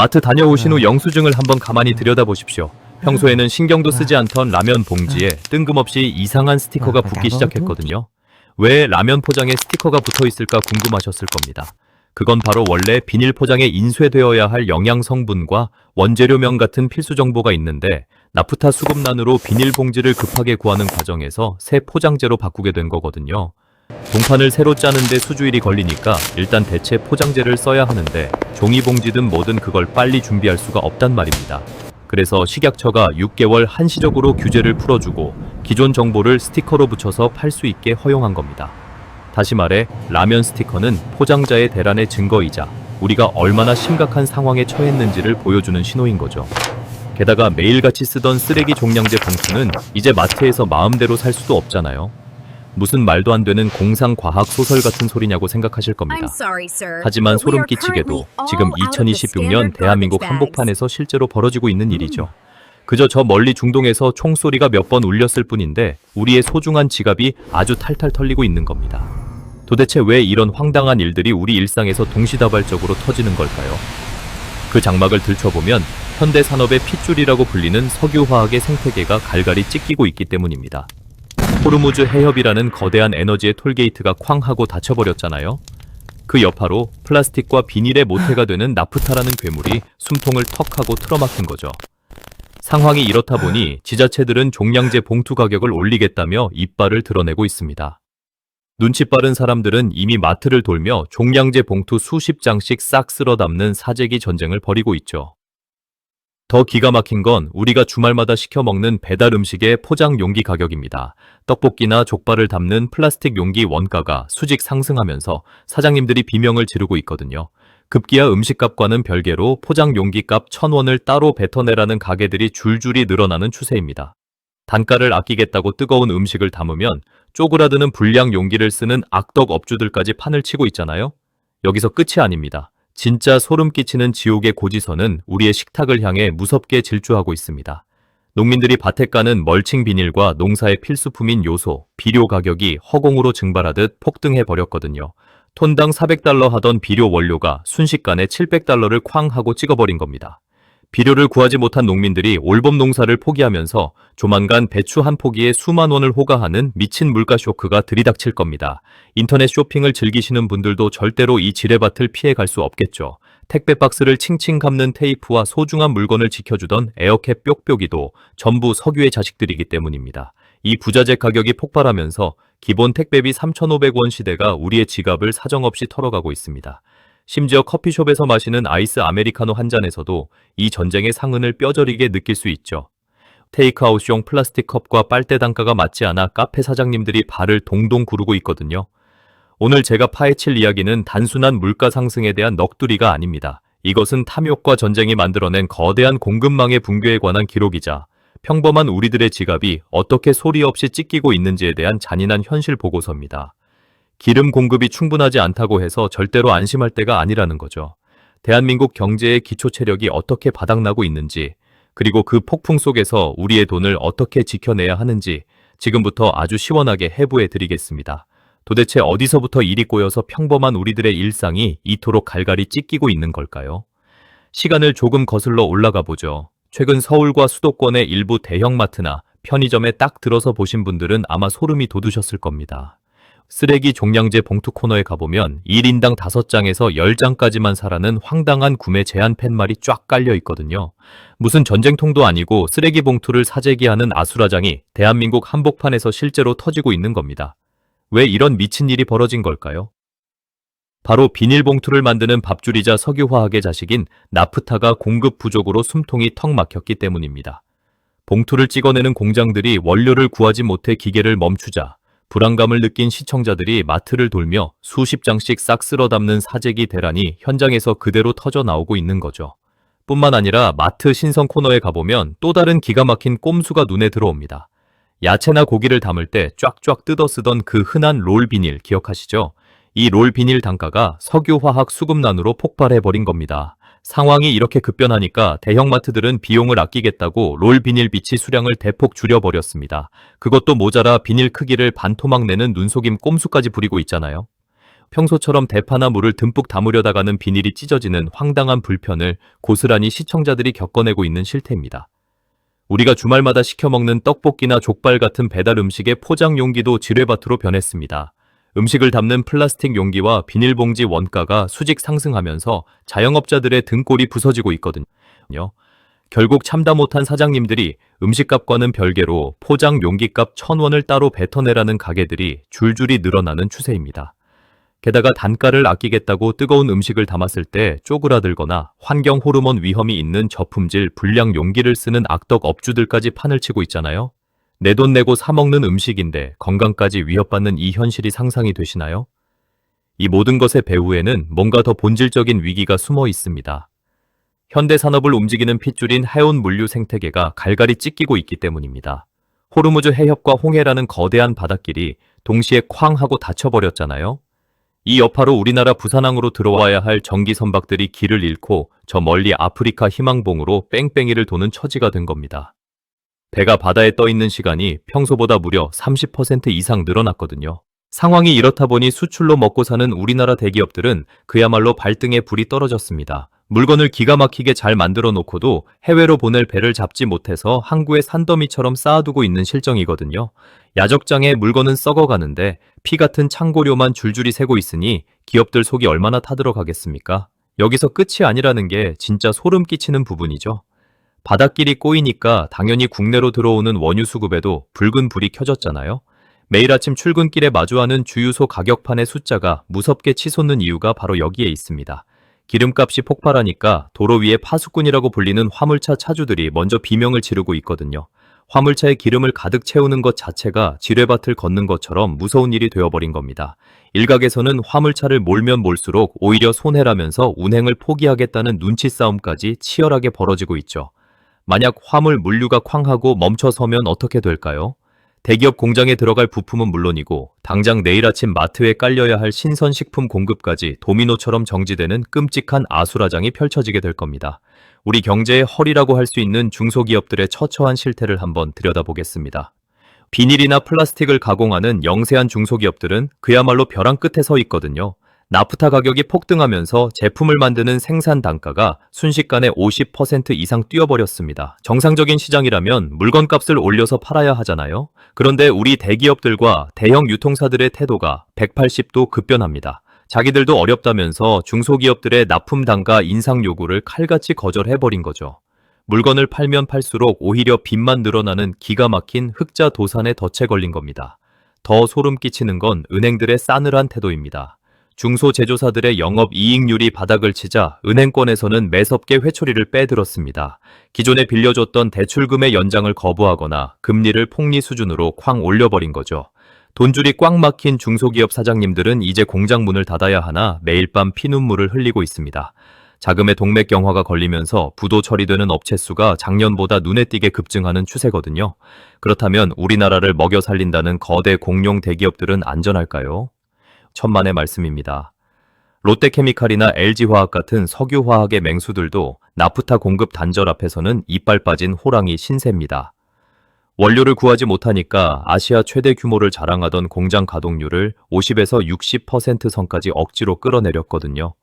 마트 다녀오신 후 영수증을 한번 가만히 들여다보십시오. 평소에는 신경도 쓰지 않던 라면 봉지에 뜬금없이 이상한 스티커가 붙기 시작했거든요. 왜 라면 포장에 스티커가 붙어 있을까 궁금하셨을 겁니다. 그건 바로 원래 비닐 포장에 인쇄되어야 할 영양 성분과 원재료명 같은 필수 정보가 있는데 나프타 수급난으로 비닐 봉지를 급하게 구하는 과정에서 새 포장재로 바꾸게 된 거거든요. 동판을 새로 짜는데 수주일이 걸리니까 일단 대체 포장재를 써야 하는데 종이봉지든 뭐든 그걸 빨리 준비할 수가 없단 말입니다. 그래서 식약처가 6개월 한시적으로 규제를 풀어주고 기존 정보를 스티커로 붙여서 팔 수 있게 허용한 겁니다. 다시 말해 라면 스티커는 포장자의 대란의 증거이자 우리가 얼마나 심각한 상황에 처했는지를 보여주는 신호인 거죠. 게다가 매일같이 쓰던 쓰레기 종량제 봉투는 이제 마트에서 마음대로 살 수도 없잖아요. 무슨 말도 안 되는 공상과학 소설 같은 소리냐고 생각하실 겁니다. 하지만 소름 끼치게도 지금 2026년 대한민국 한복판에서 실제로 벌어지고 있는 일이죠. 그저 저 멀리 중동에서 총소리가 몇 번 울렸을 뿐인데 우리의 소중한 지갑이 아주 탈탈 털리고 있는 겁니다. 도대체 왜 이런 황당한 일들이 우리 일상에서 동시다발적으로 터지는 걸까요? 그 장막을 들춰보면 현대 산업의 핏줄이라고 불리는 석유화학의 생태계가 갈갈이 찢기고 있기 때문입니다. 호르무즈 해협이라는 거대한 에너지의 톨게이트가 쾅 하고 닫혀버렸잖아요. 그 여파로 플라스틱과 비닐의 모태가 되는 나프타라는 괴물이 숨통을 턱 하고 틀어막힌 거죠. 상황이 이렇다 보니 지자체들은 종량제 봉투 가격을 올리겠다며 이빨을 드러내고 있습니다. 눈치 빠른 사람들은 이미 마트를 돌며 종량제 봉투 수십 장씩 싹 쓸어 담는 사재기 전쟁을 벌이고 있죠. 더 기가 막힌 건 우리가 주말마다 시켜 먹는 배달 음식의 포장 용기 가격입니다. 떡볶이나 족발을 담는 플라스틱 용기 원가가 수직 상승하면서 사장님들이 비명을 지르고 있거든요. 급기야 음식값과는 별개로 포장 용기값 1,000원을 따로 뱉어내라는 가게들이 줄줄이 늘어나는 추세입니다. 단가를 아끼겠다고 뜨거운 음식을 담으면 쪼그라드는 불량 용기를 쓰는 악덕 업주들까지 판을 치고 있잖아요. 여기서 끝이 아닙니다. 진짜 소름 끼치는 지옥의 고지서는 우리의 식탁을 향해 무섭게 질주하고 있습니다. 농민들이 밭에 까는 멀칭 비닐과 농사의 필수품인 요소, 비료 가격이 허공으로 증발하듯 폭등해버렸거든요. 톤당 400달러 하던 비료 원료가 순식간에 700달러를 쾅 하고 찍어버린 겁니다. 비료를 구하지 못한 농민들이 올봄 농사를 포기하면서 조만간 배추 한 포기에 수만 원을 호가하는 미친 물가 쇼크가 들이닥칠 겁니다. 인터넷 쇼핑을 즐기시는 분들도 절대로 이 지뢰밭을 피해갈 수 없겠죠. 택배 박스를 칭칭 감는 테이프와 소중한 물건을 지켜주던 에어캡 뾱뾱이도 전부 석유의 자식들이기 때문입니다. 이 부자재 가격이 폭발하면서 기본 택배비 3,500원 시대가 우리의 지갑을 사정없이 털어가고 있습니다. 심지어 커피숍에서 마시는 아이스 아메리카노 한 잔에서도 이 전쟁의 상흔을 뼈저리게 느낄 수 있죠. 테이크아웃용 플라스틱 컵과 빨대 단가가 맞지 않아 카페 사장님들이 발을 동동 구르고 있거든요. 오늘 제가 파헤칠 이야기는 단순한 물가 상승에 대한 넋두리가 아닙니다. 이것은 탐욕과 전쟁이 만들어낸 거대한 공급망의 붕괴에 관한 기록이자 평범한 우리들의 지갑이 어떻게 소리 없이 찢기고 있는지에 대한 잔인한 현실 보고서입니다. 기름 공급이 충분하지 않다고 해서 절대로 안심할 때가 아니라는 거죠. 대한민국 경제의 기초 체력이 어떻게 바닥나고 있는지, 그리고 그 폭풍 속에서 우리의 돈을 어떻게 지켜내야 하는지 지금부터 아주 시원하게 해부해 드리겠습니다. 도대체 어디서부터 일이 꼬여서 평범한 우리들의 일상이 이토록 갈갈이 찢기고 있는 걸까요? 시간을 조금 거슬러 올라가 보죠. 최근 서울과 수도권의 일부 대형마트나 편의점에 딱 들어서 보신 분들은 아마 소름이 돋으셨을 겁니다. 쓰레기 종량제 봉투 코너에 가보면 1인당 5장에서 10장까지만 사라는 황당한 구매 제한 팻말이 쫙 깔려 있거든요. 무슨 전쟁통도 아니고 쓰레기 봉투를 사재기하는 아수라장이 대한민국 한복판에서 실제로 터지고 있는 겁니다. 왜 이런 미친 일이 벌어진 걸까요? 바로 비닐봉투를 만드는 밥줄이자 석유화학의 자식인 나프타가 공급 부족으로 숨통이 턱 막혔기 때문입니다. 봉투를 찍어내는 공장들이 원료를 구하지 못해 기계를 멈추자 불안감을 느낀 시청자들이 마트를 돌며 수십 장씩 싹 쓸어 담는 사재기 대란이 현장에서 그대로 터져 나오고 있는 거죠. 뿐만 아니라 마트 신선 코너에 가보면 또 다른 기가 막힌 꼼수가 눈에 들어옵니다. 야채나 고기를 담을 때 쫙쫙 뜯어 쓰던 그 흔한 롤 비닐 기억하시죠? 이 롤 비닐 단가가 석유화학 수급난으로 폭발해버린 겁니다. 상황이 이렇게 급변하니까 대형마트들은 비용을 아끼겠다고 롤 비닐 비치 수량을 대폭 줄여버렸습니다. 그것도 모자라 비닐 크기를 반토막 내는 눈속임 꼼수까지 부리고 있잖아요. 평소처럼 대파나 물을 듬뿍 담으려다가는 비닐이 찢어지는 황당한 불편을 고스란히 시청자들이 겪어내고 있는 실태입니다. 우리가 주말마다 시켜먹는 떡볶이나 족발 같은 배달 음식의 포장 용기도 지뢰밭으로 변했습니다. 음식을 담는 플라스틱 용기와 비닐봉지 원가가 수직 상승하면서 자영업자들의 등골이 부서지고 있거든요. 결국 참다 못한 사장님들이 음식값과는 별개로 포장 용기값 1,000원을 따로 뱉어내라는 가게들이 줄줄이 늘어나는 추세입니다. 게다가 단가를 아끼겠다고 뜨거운 음식을 담았을 때 쪼그라들거나 환경 호르몬 위험이 있는 저품질 불량 용기를 쓰는 악덕 업주들까지 판을 치고 있잖아요. 내 돈 내고 사 먹는 음식인데 건강까지 위협받는 이 현실이 상상이 되시나요? 이 모든 것의 배후에는 뭔가 더 본질적인 위기가 숨어 있습니다. 현대 산업을 움직이는 핏줄인 해운 물류 생태계가 갈갈이 찢기고 있기 때문입니다. 호르무즈 해협과 홍해라는 거대한 바닷길이 동시에 쾅 하고 닫혀버렸잖아요. 이 여파로 우리나라 부산항으로 들어와야 할 전기 선박들이 길을 잃고 저 멀리 아프리카 희망봉으로 뺑뺑이를 도는 처지가 된 겁니다. 배가 바다에 떠 있는 시간이 평소보다 무려 30% 이상 늘어났거든요. 상황이 이렇다 보니 수출로 먹고 사는 우리나라 대기업들은 그야말로 발등에 불이 떨어졌습니다. 물건을 기가 막히게 잘 만들어 놓고도 해외로 보낼 배를 잡지 못해서 항구에 산더미처럼 쌓아두고 있는 실정이거든요. 야적장에 물건은 썩어가는데 피 같은 창고료만 줄줄이 새고 있으니 기업들 속이 얼마나 타들어가겠습니까? 여기서 끝이 아니라는 게 진짜 소름 끼치는 부분이죠. 바닷길이 꼬이니까 당연히 국내로 들어오는 원유 수급에도 붉은 불이 켜졌잖아요. 매일 아침 출근길에 마주하는 주유소 가격판의 숫자가 무섭게 치솟는 이유가 바로 여기에 있습니다. 기름값이 폭발하니까 도로 위에 파수꾼이라고 불리는 화물차 차주들이 먼저 비명을 지르고 있거든요. 화물차에 기름을 가득 채우는 것 자체가 지뢰밭을 걷는 것처럼 무서운 일이 되어버린 겁니다. 일각에서는 화물차를 몰면 몰수록 오히려 손해라면서 운행을 포기하겠다는 눈치 싸움까지 치열하게 벌어지고 있죠. 만약 화물 물류가 쾅하고 멈춰서면 어떻게 될까요? 대기업 공장에 들어갈 부품은 물론이고 당장 내일 아침 마트에 깔려야 할 신선식품 공급까지 도미노처럼 정지되는 끔찍한 아수라장이 펼쳐지게 될 겁니다. 우리 경제의 허리라고 할 수 있는 중소기업들의 처처한 실태를 한번 들여다보겠습니다. 비닐이나 플라스틱을 가공하는 영세한 중소기업들은 그야말로 벼랑 끝에 서 있거든요. 나프타 가격이 폭등하면서 제품을 만드는 생산 단가가 순식간에 50% 이상 뛰어버렸습니다. 정상적인 시장이라면 물건값을 올려서 팔아야 하잖아요. 그런데 우리 대기업들과 대형 유통사들의 태도가 180도 급변합니다. 자기들도 어렵다면서 중소기업들의 납품 단가 인상 요구를 칼같이 거절해버린 거죠. 물건을 팔면 팔수록 오히려 빚만 늘어나는 기가 막힌 흑자 도산에 덫에 걸린 겁니다. 더 소름 끼치는 건 은행들의 싸늘한 태도입니다. 중소제조사들의 영업이익률이 바닥을 치자 은행권에서는 매섭게 회초리를 빼들었습니다. 기존에 빌려줬던 대출금의 연장을 거부하거나 금리를 폭리 수준으로 쾅 올려버린 거죠. 돈줄이 꽉 막힌 중소기업 사장님들은 이제 공장 문을 닫아야 하나 매일 밤 피눈물을 흘리고 있습니다. 자금의 동맥경화가 걸리면서 부도 처리되는 업체 수가 작년보다 눈에 띄게 급증하는 추세거든요. 그렇다면 우리나라를 먹여 살린다는 거대 공룡 대기업들은 안전할까요? 천만의 말씀입니다. 롯데케미칼이나 LG화학 같은 석유화학의 맹수들도 나프타 공급 단절 앞에서는 이빨 빠진 호랑이 신세입니다. 원료를 구하지 못하니까 아시아 최대 규모를 자랑하던 공장 가동률을 50에서 60% 선까지 억지로 끌어내렸거든요.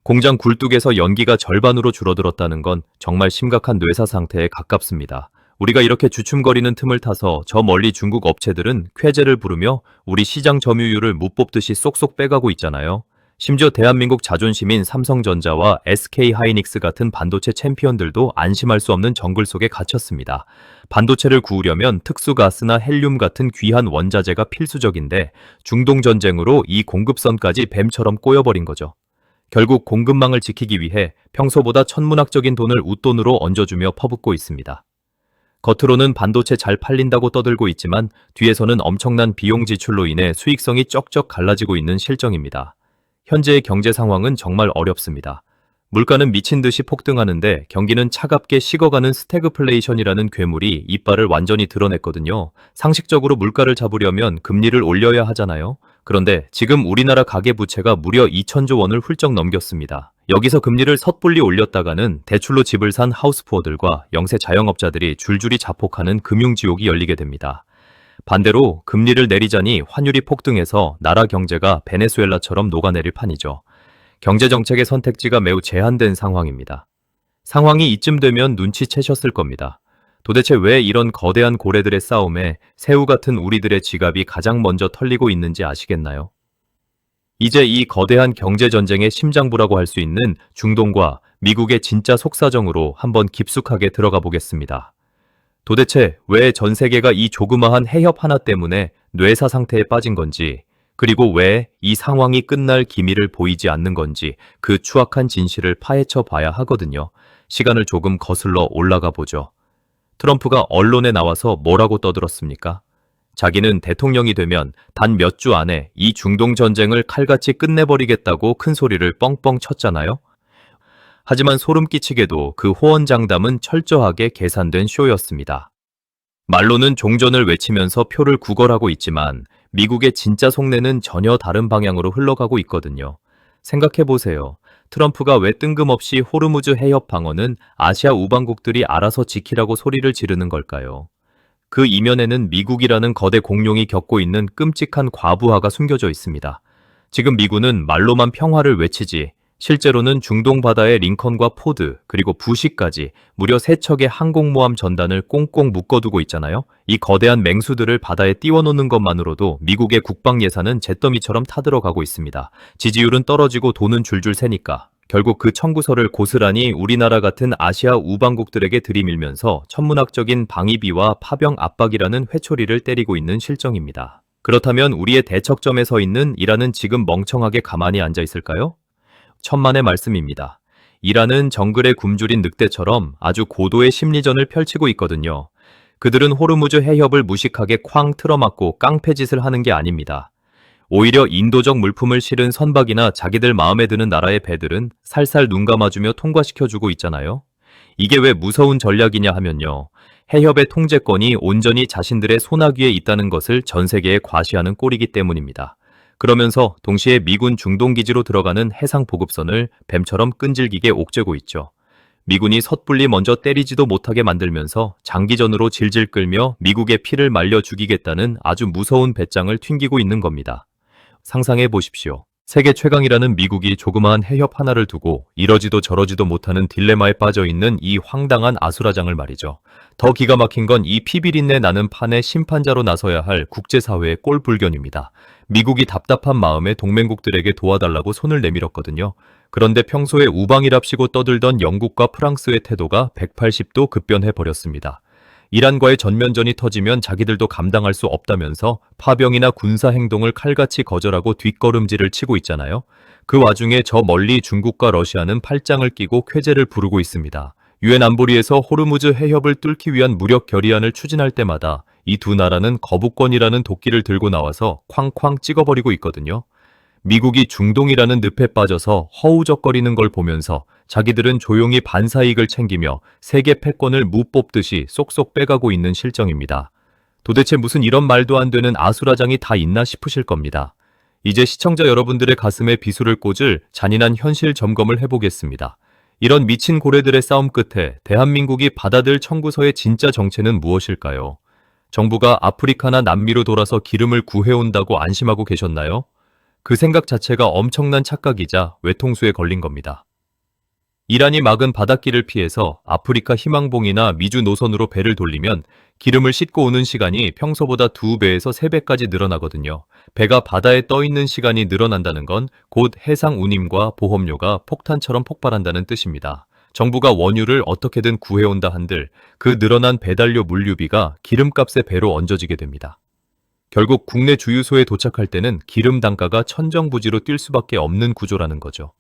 공장 굴뚝에서 연기가 절반으로 줄어들었다는 건 정말 심각한 뇌사 상태에 가깝습니다. 우리가 이렇게 주춤거리는 틈을 타서 저 멀리 중국 업체들은 쾌재를 부르며 우리 시장 점유율을 못 뽑듯이 쏙쏙 빼가고 있잖아요. 심지어 대한민국 자존심인 삼성전자와 SK하이닉스 같은 반도체 챔피언들도 안심할 수 없는 정글 속에 갇혔습니다. 반도체를 구우려면 특수가스나 헬륨 같은 귀한 원자재가 필수적인데 중동 전쟁으로 이 공급선까지 뱀처럼 꼬여버린 거죠. 결국 공급망을 지키기 위해 평소보다 천문학적인 돈을 웃돈으로 얹어주며 퍼붓고 있습니다. 겉으로는 반도체 잘 팔린다고 떠들고 있지만 뒤에서는 엄청난 비용 지출로 인해 수익성이 쩍쩍 갈라지고 있는 실정입니다. 현재의 경제 상황은 정말 어렵습니다. 물가는 미친 듯이 폭등하는데 경기는 차갑게 식어가는 스태그플레이션이라는 괴물이 이빨을 완전히 드러냈거든요. 상식적으로 물가를 잡으려면 금리를 올려야 하잖아요. 그런데 지금 우리나라 가계부채가 무려 2천조 원을 훌쩍 넘겼습니다. 여기서 금리를 섣불리 올렸다가는 대출로 집을 산 하우스푸어들과 영세 자영업자들이 줄줄이 자폭하는 금융지옥이 열리게 됩니다. 반대로 금리를 내리자니 환율이 폭등해서 나라 경제가 베네수엘라처럼 녹아내릴 판이죠. 경제정책의 선택지가 매우 제한된 상황입니다. 상황이 이쯤 되면 눈치채셨을 겁니다. 도대체 왜 이런 거대한 고래들의 싸움에 새우 같은 우리들의 지갑이 가장 먼저 털리고 있는지 아시겠나요? 이제 이 거대한 경제전쟁의 심장부라고 할 수 있는 중동과 미국의 진짜 속사정으로 한번 깊숙하게 들어가 보겠습니다. 도대체 왜 전 세계가 이 조그마한 해협 하나 때문에 뇌사 상태에 빠진 건지, 그리고 왜 이 상황이 끝날 기미를 보이지 않는 건지 그 추악한 진실을 파헤쳐 봐야 하거든요. 시간을 조금 거슬러 올라가 보죠. 트럼프가 언론에 나와서 뭐라고 떠들었습니까? 자기는 대통령이 되면 단 몇 주 안에 이 중동 전쟁을 칼같이 끝내버리겠다고 큰 소리를 뻥뻥 쳤잖아요. 하지만 소름 끼치게도 그 호언장담은 철저하게 계산된 쇼였습니다. 말로는 종전을 외치면서 표를 구걸하고 있지만 미국의 진짜 속내는 전혀 다른 방향으로 흘러가고 있거든요. 생각해보세요. 트럼프가 왜 뜬금없이 호르무즈 해협 방어는 아시아 우방국들이 알아서 지키라고 소리를 지르는 걸까요? 그 이면에는 미국이라는 거대 공룡이 겪고 있는 끔찍한 과부하가 숨겨져 있습니다. 지금 미군은 말로만 평화를 외치지 실제로는 중동 바다의 링컨과 포드 그리고 부시까지 무려 3척의 항공모함 전단을 꽁꽁 묶어두고 있잖아요. 이 거대한 맹수들을 바다에 띄워놓는 것만으로도 미국의 국방 예산은 잿더미처럼 타들어가고 있습니다. 지지율은 떨어지고 돈은 줄줄 새니까 결국 그 청구서를 고스란히 우리나라 같은 아시아 우방국들에게 들이밀면서 천문학적인 방위비와 파병 압박이라는 회초리를 때리고 있는 실정입니다. 그렇다면 우리의 대척점에 서 있는 이란은 지금 멍청하게 가만히 앉아 있을까요? 천만의 말씀입니다. 이란은 정글에 굶주린 늑대처럼 아주 고도의 심리전을 펼치고 있거든요. 그들은 호르무즈 해협을 무식하게 쾅 틀어막고 깡패짓을 하는 게 아닙니다. 오히려 인도적 물품을 실은 선박이나 자기들 마음에 드는 나라의 배들은 살살 눈 감아주며 통과시켜주고 있잖아요. 이게 왜 무서운 전략이냐 하면요. 해협의 통제권이 온전히 자신들의 손아귀에 있다는 것을 전 세계에 과시하는 꼴이기 때문입니다. 그러면서 동시에 미군 중동기지로 들어가는 해상 보급선을 뱀처럼 끈질기게 옥죄고 있죠. 미군이 섣불리 먼저 때리지도 못하게 만들면서 장기전으로 질질 끌며 미국의 피를 말려 죽이겠다는 아주 무서운 배짱을 튕기고 있는 겁니다. 상상해 보십시오. 세계 최강이라는 미국이 조그마한 해협 하나를 두고 이러지도 저러지도 못하는 딜레마에 빠져 있는 이 황당한 아수라장을 말이죠. 더 기가 막힌 건 이 피비린내 나는 판의 심판자로 나서야 할 국제사회의 꼴불견입니다. 미국이 답답한 마음에 동맹국들에게 도와달라고 손을 내밀었거든요. 그런데 평소에 우방이랍시고 떠들던 영국과 프랑스의 태도가 180도 급변해버렸습니다. 이란과의 전면전이 터지면 자기들도 감당할 수 없다면서 파병이나 군사행동을 칼같이 거절하고 뒷걸음질을 치고 있잖아요. 그 와중에 저 멀리 중국과 러시아는 팔짱을 끼고 쾌재를 부르고 있습니다. 유엔 안보리에서 호르무즈 해협을 뚫기 위한 무력 결의안을 추진할 때마다 이 두 나라는 거부권이라는 도끼를 들고 나와서 쾅쾅 찍어버리고 있거든요. 미국이 중동이라는 늪에 빠져서 허우적거리는 걸 보면서 자기들은 조용히 반사이익을 챙기며 세계 패권을 무 뽑듯이 쏙쏙 빼가고 있는 실정입니다. 도대체 무슨 이런 말도 안 되는 아수라장이 다 있나 싶으실 겁니다. 이제 시청자 여러분들의 가슴에 비수를 꽂을 잔인한 현실 점검을 해보겠습니다. 이런 미친 고래들의 싸움 끝에 대한민국이 받아들 청구서의 진짜 정체는 무엇일까요? 정부가 아프리카나 남미로 돌아서 기름을 구해온다고 안심하고 계셨나요? 그 생각 자체가 엄청난 착각이자 외통수에 걸린 겁니다. 이란이 막은 바닷길을 피해서 아프리카 희망봉이나 미주 노선으로 배를 돌리면 기름을 싣고 오는 시간이 평소보다 2배에서 3배까지 늘어나거든요. 배가 바다에 떠 있는 시간이 늘어난다는 건 곧 해상 운임과 보험료가 폭탄처럼 폭발한다는 뜻입니다. 정부가 원유를 어떻게든 구해온다 한들 그 늘어난 배달료 물류비가 기름값의 배로 얹어지게 됩니다. 결국 국내 주유소에 도착할 때는 기름 단가가 천정부지로 뛸 수밖에 없는 구조라는 거죠.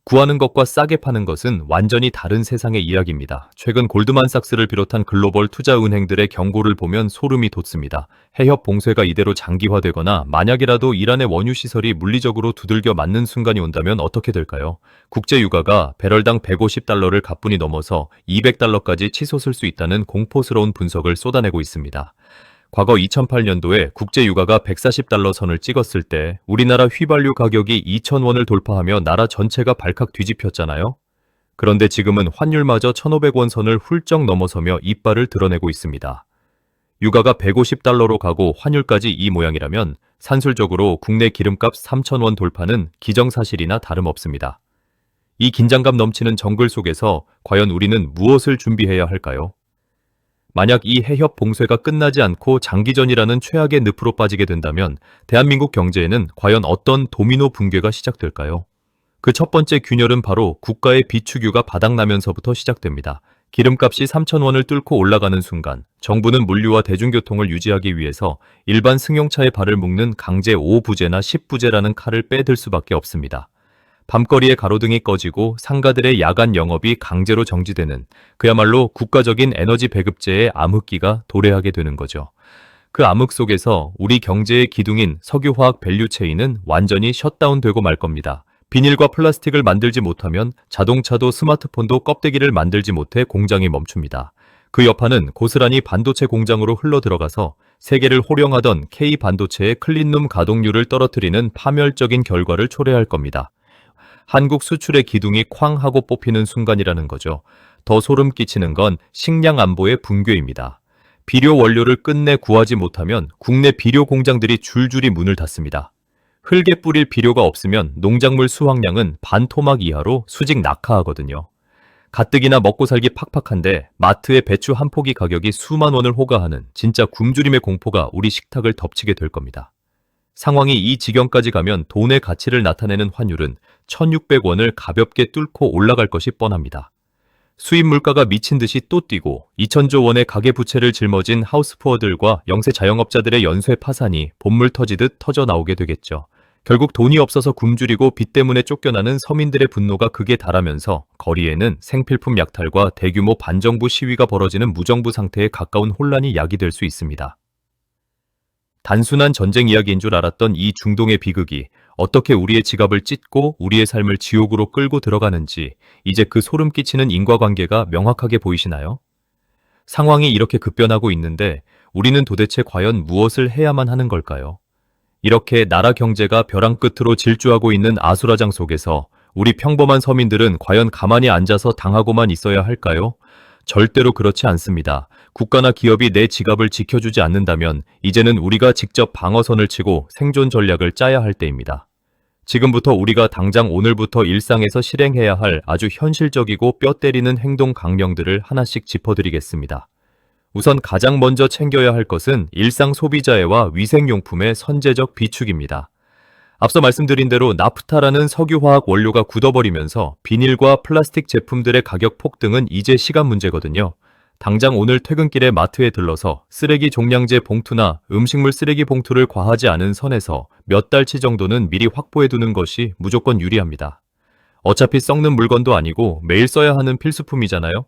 구하는 것과 싸게 파는 것은 완전히 다른 세상의 이야기입니다. 최근 골드만삭스를 비롯한 글로벌 투자은행들의 경고를 보면 소름이 돋습니다. 해협 봉쇄가 이대로 장기화되거나 만약이라도 이란의 원유 시설이 물리적으로 두들겨 맞는 순간이 온다면 어떻게 될까요? 국제유가가 배럴당 150달러를 가뿐히 넘어서 200달러까지 치솟을 수 있다는 공포스러운 분석을 쏟아내고 있습니다. 과거 2008년도에 국제유가가 140달러 선을 찍었을 때 우리나라 휘발유 가격이 2,000원을 돌파하며 나라 전체가 발칵 뒤집혔잖아요. 그런데 지금은 환율마저 1,500원 선을 훌쩍 넘어서며 이빨을 드러내고 있습니다. 유가가 150달러로 가고 환율까지 이 모양이라면 산술적으로 국내 기름값 3,000원 돌파는 기정사실이나 다름없습니다. 이 긴장감 넘치는 정글 속에서 과연 우리는 무엇을 준비해야 할까요? 만약 이 해협 봉쇄가 끝나지 않고 장기전이라는 최악의 늪으로 빠지게 된다면 대한민국 경제에는 과연 어떤 도미노 붕괴가 시작될까요? 그 첫 번째 균열은 바로 국가의 비축유가 바닥나면서부터 시작됩니다. 기름값이 3,000원을 뚫고 올라가는 순간 정부는 물류와 대중교통을 유지하기 위해서 일반 승용차에 발을 묶는 강제 5부제나 10부제라는 칼을 빼들 수밖에 없습니다. 밤거리에 가로등이 꺼지고 상가들의 야간 영업이 강제로 정지되는 그야말로 국가적인 에너지 배급제의 암흑기가 도래하게 되는 거죠. 그 암흑 속에서 우리 경제의 기둥인 석유화학 밸류체인은 완전히 셧다운되고 말 겁니다. 비닐과 플라스틱을 만들지 못하면 자동차도 스마트폰도 껍데기를 만들지 못해 공장이 멈춥니다. 그 여파는 고스란히 반도체 공장으로 흘러들어가서 세계를 호령하던 K반도체의 클린룸 가동률을 떨어뜨리는 파멸적인 결과를 초래할 겁니다. 한국 수출의 기둥이 쾅 하고 뽑히는 순간이라는 거죠. 더 소름 끼치는 건 식량 안보의 붕괴입니다. 비료 원료를 끝내 구하지 못하면 국내 비료 공장들이 줄줄이 문을 닫습니다. 흙에 뿌릴 비료가 없으면 농작물 수확량은 반토막 이하로 수직 낙하하거든요. 가뜩이나 먹고 살기 팍팍한데 마트의 배추 한 포기 가격이 수만 원을 호가하는 진짜 굶주림의 공포가 우리 식탁을 덮치게 될 겁니다. 상황이 이 지경까지 가면 돈의 가치를 나타내는 환율은 1,600원을 가볍게 뚫고 올라갈 것이 뻔합니다. 수입 물가가 미친 듯이 또 뛰고 2,000조 원의 가계부채를 짊어진 하우스푸어들과 영세 자영업자들의 연쇄 파산이 본물 터지듯 터져 나오게 되겠죠. 결국 돈이 없어서 굶주리고 빚 때문에 쫓겨나는 서민들의 분노가 극에 달하면서 거리에는 생필품 약탈과 대규모 반정부 시위가 벌어지는 무정부 상태에 가까운 혼란이 야기될 수 있습니다. 단순한 전쟁 이야기인 줄 알았던 이 중동의 비극이 어떻게 우리의 지갑을 찢고 우리의 삶을 지옥으로 끌고 들어가는지 이제 그 소름 끼치는 인과관계가 명확하게 보이시나요? 상황이 이렇게 급변하고 있는데 우리는 도대체 과연 무엇을 해야만 하는 걸까요? 이렇게 나라 경제가 벼랑 끝으로 질주하고 있는 아수라장 속에서 우리 평범한 서민들은 과연 가만히 앉아서 당하고만 있어야 할까요? 절대로 그렇지 않습니다. 국가나 기업이 내 지갑을 지켜주지 않는다면 이제는 우리가 직접 방어선을 치고 생존 전략을 짜야 할 때입니다. 지금부터 우리가 당장 오늘부터 일상에서 실행해야 할 아주 현실적이고 뼈 때리는 행동 강령들을 하나씩 짚어드리겠습니다. 우선 가장 먼저 챙겨야 할 것은 일상 소비자애와 위생용품의 선제적 비축입니다. 앞서 말씀드린 대로 나프타라는 석유화학 원료가 굳어버리면서 비닐과 플라스틱 제품들의 가격 폭등은 이제 시간 문제거든요. 당장 오늘 퇴근길에 마트에 들러서 쓰레기 종량제 봉투나 음식물 쓰레기 봉투를 과하지 않은 선에서 몇 달치 정도는 미리 확보해두는 것이 무조건 유리합니다. 어차피 썩는 물건도 아니고 매일 써야 하는 필수품이잖아요.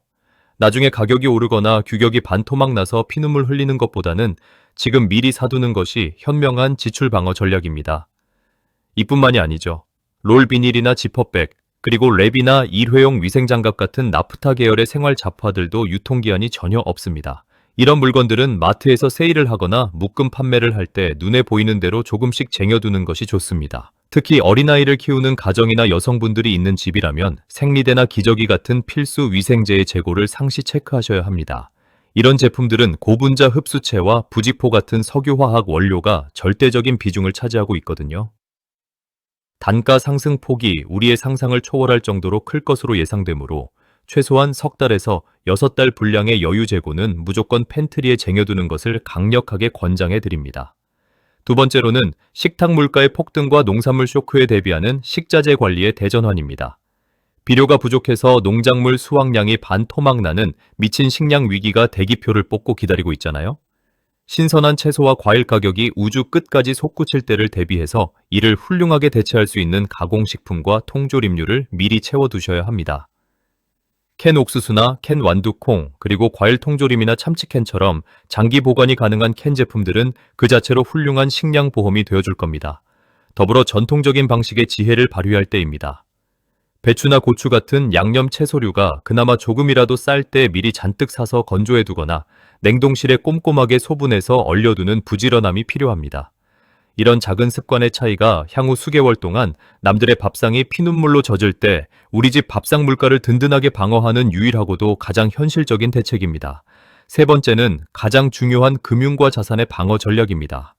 나중에 가격이 오르거나 규격이 반토막 나서 피눈물 흘리는 것보다는 지금 미리 사두는 것이 현명한 지출 방어 전략입니다. 이뿐만이 아니죠. 롤 비닐이나 지퍼백, 그리고 랩이나 일회용 위생장갑 같은 나프타 계열의 생활 잡화들도 유통기한이 전혀 없습니다. 이런 물건들은 마트에서 세일을 하거나 묶음 판매를 할 때 눈에 보이는 대로 조금씩 쟁여두는 것이 좋습니다. 특히 어린아이를 키우는 가정이나 여성분들이 있는 집이라면 생리대나 기저귀 같은 필수 위생제의 재고를 상시 체크하셔야 합니다. 이런 제품들은 고분자 흡수체와 부직포 같은 석유화학 원료가 절대적인 비중을 차지하고 있거든요. 단가 상승 폭이 우리의 상상을 초월할 정도로 클 것으로 예상되므로 최소한 석 달에서 6달 분량의 여유 재고는 무조건 팬트리에 쟁여두는 것을 강력하게 권장해 드립니다. 두 번째로는 식탁 물가의 폭등과 농산물 쇼크에 대비하는 식자재 관리의 대전환입니다. 비료가 부족해서 농작물 수확량이 반토막 나는 미친 식량 위기가 대기표를 뽑고 기다리고 있잖아요. 신선한 채소와 과일 가격이 우주 끝까지 솟구칠 때를 대비해서 이를 훌륭하게 대체할 수 있는 가공식품과 통조림류를 미리 채워두셔야 합니다. 캔 옥수수나 캔 완두콩, 그리고 과일 통조림이나 참치캔처럼 장기 보관이 가능한 캔 제품들은 그 자체로 훌륭한 식량 보험이 되어줄 겁니다. 더불어 전통적인 방식의 지혜를 발휘할 때입니다. 배추나 고추 같은 양념 채소류가 그나마 조금이라도 쌀 때 미리 잔뜩 사서 건조해두거나 냉동실에 꼼꼼하게 소분해서 얼려두는 부지런함이 필요합니다. 이런 작은 습관의 차이가 향후 수개월 동안 남들의 밥상이 피눈물로 젖을 때 우리 집 밥상 물가를 든든하게 방어하는 유일하고도 가장 현실적인 대책입니다. 세 번째는 가장 중요한 금융과 자산의 방어 전략입니다.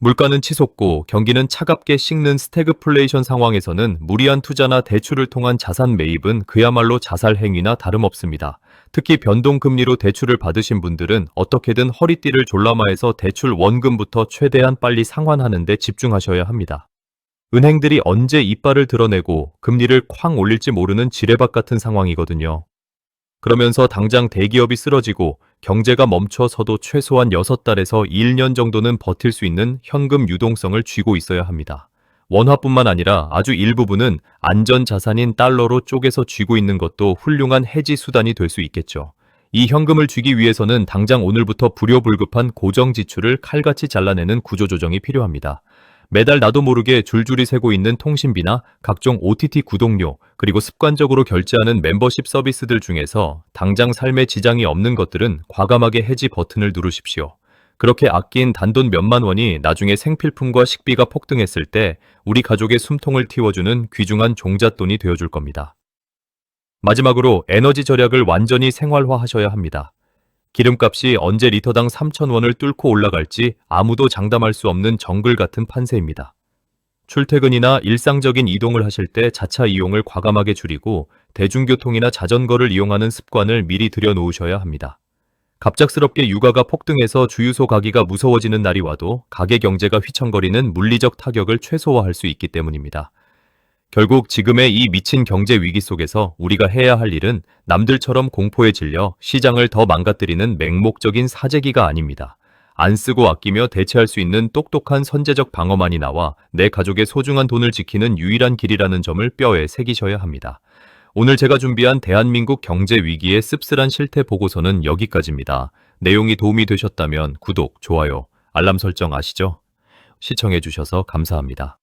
물가는 치솟고 경기는 차갑게 식는 스태그플레이션 상황에서는 무리한 투자나 대출을 통한 자산 매입은 그야말로 자살 행위나 다름없습니다. 특히 변동금리로 대출을 받으신 분들은 어떻게든 허리띠를 졸라매서 대출 원금부터 최대한 빨리 상환하는 데 집중하셔야 합니다. 은행들이 언제 이빨을 드러내고 금리를 쾅 올릴지 모르는 지뢰밭 같은 상황이거든요. 그러면서 당장 대기업이 쓰러지고 경제가 멈춰서도 최소한 6달에서 1년 정도는 버틸 수 있는 현금 유동성을 쥐고 있어야 합니다. 원화뿐만 아니라 아주 일부분은 안전 자산인 달러로 쪼개서 쥐고 있는 것도 훌륭한 해지 수단이 될 수 있겠죠. 이 현금을 쥐기 위해서는 당장 오늘부터 불효불급한 고정 지출을 칼같이 잘라내는 구조조정이 필요합니다. 매달 나도 모르게 줄줄이 새고 있는 통신비나 각종 OTT 구독료, 그리고 습관적으로 결제하는 멤버십 서비스들 중에서 당장 삶에 지장이 없는 것들은 과감하게 해지 버튼을 누르십시오. 그렇게 아낀 단돈 몇만 원이 나중에 생필품과 식비가 폭등했을 때 우리 가족의 숨통을 틔워주는 귀중한 종잣돈이 되어줄 겁니다. 마지막으로 에너지 절약을 완전히 생활화하셔야 합니다. 기름값이 언제 리터당 3,000원을 뚫고 올라갈지 아무도 장담할 수 없는 정글 같은 판세입니다. 출퇴근이나 일상적인 이동을 하실 때 자차 이용을 과감하게 줄이고 대중교통이나 자전거를 이용하는 습관을 미리 들여놓으셔야 합니다. 갑작스럽게 유가가 폭등해서 주유소 가기가 무서워지는 날이 와도 가계 경제가 휘청거리는 물리적 타격을 최소화할 수 있기 때문입니다. 결국 지금의 이 미친 경제 위기 속에서 우리가 해야 할 일은 남들처럼 공포에 질려 시장을 더 망가뜨리는 맹목적인 사재기가 아닙니다. 안 쓰고 아끼며 대체할 수 있는 똑똑한 선제적 방어만이 나와 내 가족의 소중한 돈을 지키는 유일한 길이라는 점을 뼈에 새기셔야 합니다. 오늘 제가 준비한 대한민국 경제 위기의 씁쓸한 실태 보고서는 여기까지입니다. 내용이 도움이 되셨다면 구독, 좋아요, 알람 설정 아시죠? 시청해주셔서 감사합니다.